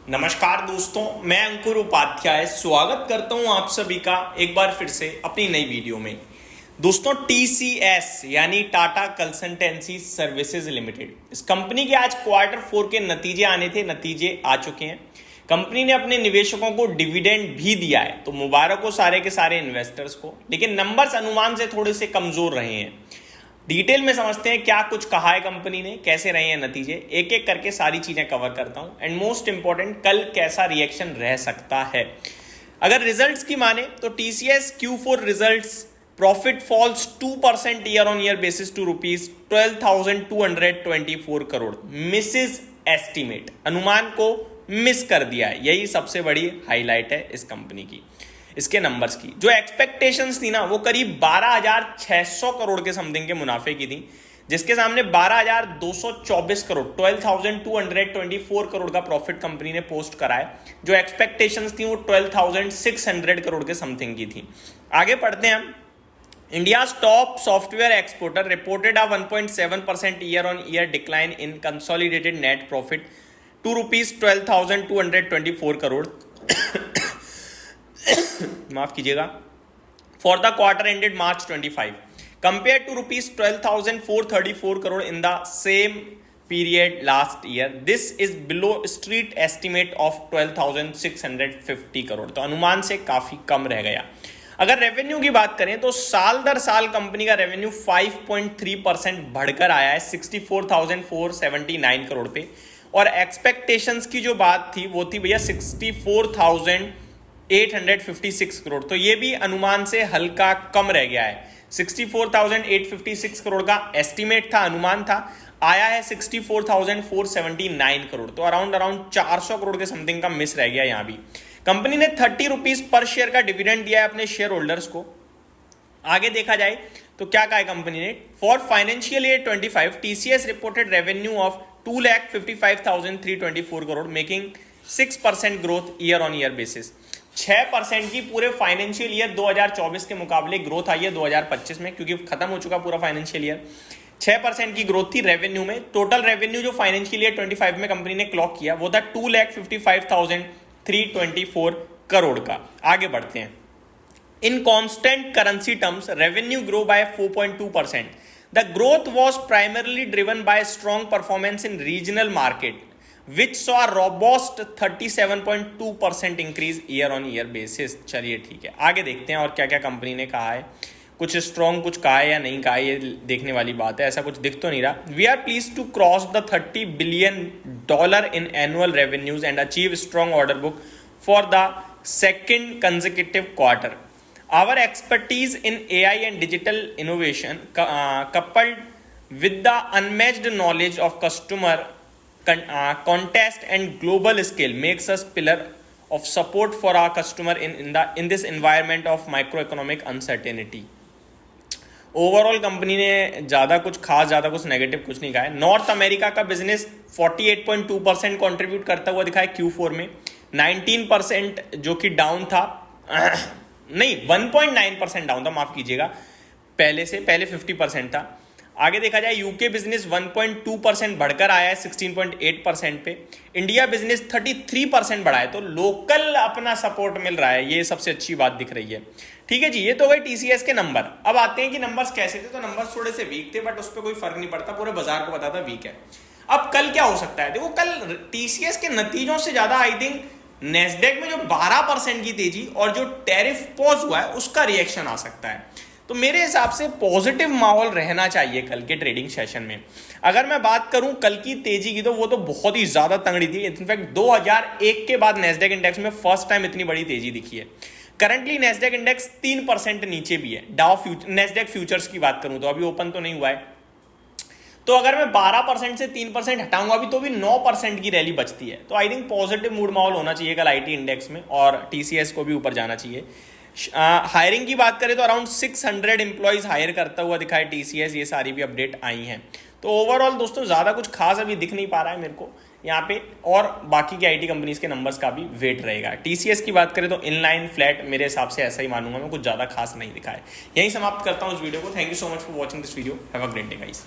नमस्कार दोस्तों, मैं अंकुर उपाध्याय स्वागत करता हूं आप सभी का एक बार फिर से अपनी नई वीडियो में। दोस्तों, TCS यानी टाटा कंसल्टेंसी सर्विसेज लिमिटेड, इस कंपनी के आज Q4 के नतीजे आने थे, नतीजे आ चुके हैं। कंपनी ने अपने निवेशकों को डिविडेंड भी दिया है, तो मुबारक हो सारे के सारे इन्वेस्टर्स को। लेकिन नंबर्स अनुमान से थोड़े से कमजोर रहे हैं। डिटेल में समझते हैं क्या कुछ कहा है कंपनी ने, कैसे रहे हैं नतीजे, एक एक करके सारी चीजें कवर करता हूं। एंड मोस्ट इंपॉर्टेंट, कल कैसा रिएक्शन रह सकता है। अगर रिजल्ट्स की माने तो TCS Q4 results, profit falls 2% year on year basis to ₹12,224 crore, misses estimate, अनुमान को मिस कर दिया है। यही सबसे बड़ी हाईलाइट है इस कंपनी की, इसके नंबर्स की। जो एक्सपेक्टेशंस थी ना, वो करीब 12,600 करोड़ के समथिंग के मुनाफे की थी, जिसके सामने 12,224 करोड़, 12,224 करोड़ का प्रॉफिट कंपनी ने पोस्ट करा है। जो एक्सपेक्टेशंस थी वो 12,600 करोड़ के समथिंग की थी। आगे पढ़ते हैं हम। India's top software exporter reported a 1.7% year-on-year decline in consolidated net profit to ₹12,224 crore माफ कीजिएगा, for the quarter ended March 25 compared to ₹12,434 crore in the same period last year. This is below street estimate of 12,650 crore, तो अनुमान से काफी कम रह गया। अगर revenue की बात करें तो साल दर साल कंपनी का रेवेन्यू 5.3% बढ़कर आया है 64,479 करोड़ पे, और एक्सपेक्टेशंस की जो बात थी वो थी भैया 64,856 करोड़, तो ये भी अनुमान से हल्का कम रह गया है। 64,856 करोड़ का एस्टिमेट था, अनुमान था, आया है 64,479 करोड़, तो अराउंड 400 करोड़ के समथिंग का मिस रह गया यहां भी। कंपनी ने 30 रुपीज पर शेयर का डिविडेंड दिया है अपने शेयर होल्डर्स को। आगे देखा जाए तो क्या कहा है कंपनी ने, for financial year 25 TCS reported revenue of 2,55,324 crore, making 6% growth year on year basis. 6% की पूरे फाइनेंशियल ईयर 2024 के मुकाबले ग्रोथ आई है 2025 में, क्योंकि खत्म हो चुका पूरा फाइनेंशियल ईयर। 6% की ग्रोथ थी रेवेन्यू में। टोटल रेवेन्यू जो फाइनेंशियल ईयर 25 में कंपनी ने क्लॉक किया वो था 2,55,324 करोड़ का। आगे बढ़ते हैं। In constant currency terms revenue grow by 4.2%. The growth was primarily driven by strong performance in regional market which saw a robust 37.2% increase year on year basis. चलिए ठीक है, आगे देखते हैं और क्या क्या कंपनी ने कहा है। कुछ स्ट्रॉन्ग कुछ कहा है या नहीं कहा है, ये देखने वाली बात है। ऐसा कुछ दिख तो नहीं रहा। We are pleased to cross the $30 billion इन annual revenues and achieve strong order book for the second consecutive quarter. Our expertise in AI and digital innovation coupled with the unmatched knowledge of customer contest and global scale makes us pillar of support for our customer in this environment of microeconomic uncertainty. Overall company ने ज्यादा कुछ खास, ज्यादा कुछ negative कुछ नहीं कहा है। नॉर्थ अमेरिका का बिजनेस 48.2% कंट्रीब्यूट करता हुआ दिखा है Q4 में। 19% जो कि डाउन था नहीं 1.9% डाउन था, माफ कीजिएगा, पहले 50% था। आगे देखा जाए यूके बिजनेस 1.2% बढ़कर आया है 16.8% पे। इंडिया बिजनेस 33% बढ़ा है, तो लोकल अपना सपोर्ट मिल रहा है, ये सबसे अच्छी बात दिख रही है। ठीक है जी, ये तो गए TCS के नंबर। अब आते हैं कि नंबर्स कैसे थे। तो नंबर्स थोड़े से वीक थे, बट उस पर कोई फर्क नहीं पड़ता, पूरे बाजार को पता था वीक है। अब कल क्या हो सकता है, देखो कल TCS के नतीजों से ज्यादा आई थिंक नेस्डेक में जो 12% की तेजी और जो टैरिफ पॉज हुआ है उसका रिएक्शन आ सकता है। तो मेरे हिसाब से पॉजिटिव माहौल रहना चाहिए कल के ट्रेडिंग सेशन में। अगर मैं बात करूं कल की तेजी की, तो वो तो बहुत ही ज्यादा तंगड़ी थी। इनफैक्ट 2001 के बाद नेस्डेक इंडेक्स में फर्स्ट टाइम इतनी बड़ी तेजी दिखी है। करंटली नेस्डेक इंडेक्स 3% नीचे भी है। नेस्डेक फ्यूचर्स की बात करूं तो अभी ओपन तो नहीं हुआ है, तो अगर मैं 12% से 3% हटाऊंगा अभी, तो भी 9% की रैली बचती है। तो आई थिंक पॉजिटिव मूड माहौल होना चाहिए कल IT इंडेक्स में, और TCS को भी ऊपर जाना चाहिए। हायरिंग की बात करें तो अराउंड 600 एम्प्लॉइज हायर करता हुआ दिखा है TCS, ये सारी भी अपडेट आई हैं। तो ओवरऑल दोस्तों ज़्यादा कुछ खास अभी दिख नहीं पा रहा है मेरे को यहाँ पे, और बाकी की IT कंपनीज के नंबर्स का भी वेट रहेगा। TCS की बात करें तो इनलाइन फ्लैट मेरे हिसाब से ऐसा ही मानूंगा मैं, कुछ ज़्यादा खास नहीं दिखा है। यही समाप्त करता हूँ इस वीडियो को। Thank you so much for watching this video. Have a great day guys.